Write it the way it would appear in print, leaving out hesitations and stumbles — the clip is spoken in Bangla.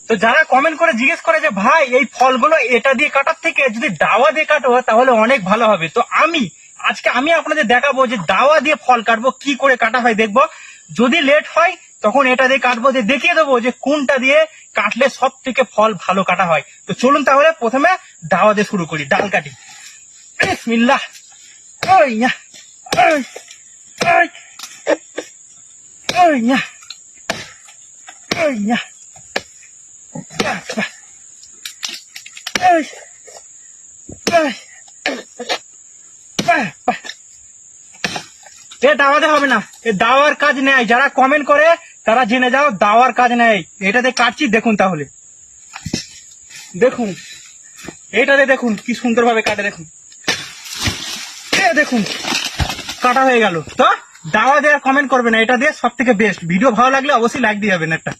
তো যারা কমেন্ট করে জিজ্ঞেস করে যে ভাই এই ফলগুলো এটা দিয়ে কাটার থেকে যদি দাওয়া দিয়ে কাটো তাহলে অনেক ভালো হবে, তো আজকে আমি আপনাদের দেখাবো যে দাওয়া দিয়ে ফল কাটবো, কি করে কাটা হয় দেখবো। যদি লেট হয় তখন এটা দিয়ে কাটবো, যে দেখিয়ে দেবো যে কোনটা দিয়ে কাটলে সব থেকে ফল ভালো কাটা হয়। তো চলুন তাহলে প্রথমে দাওয়া দিয়ে শুরু করি, ডাল কাটি। বিসমিল্লাহ। ওই ইয়া, ওই, ওই, ওই ইয়া, ওই ইয়া। এ দাওয়াতে হবে না, এ দাওয়ার কাজ নেই। যারা কমেন্ট করে তারা জেনে যাও দাওয়ার কাজ নেই। এটাতে কাটছি, দেখুন তাহলে, দেখুন এটাতে দেখুন কি সুন্দর ভাবে কাটে, দেখুন দেখুন কাটা হয়ে গেল। তো দাওয়া দিয়ে কমেন্ট করবে না, এটা দিয়ে সব থেকে বেস্ট। ভিডিও ভালো লাগলে অবশ্যই লাইক দিয়ে যাবেন একটা।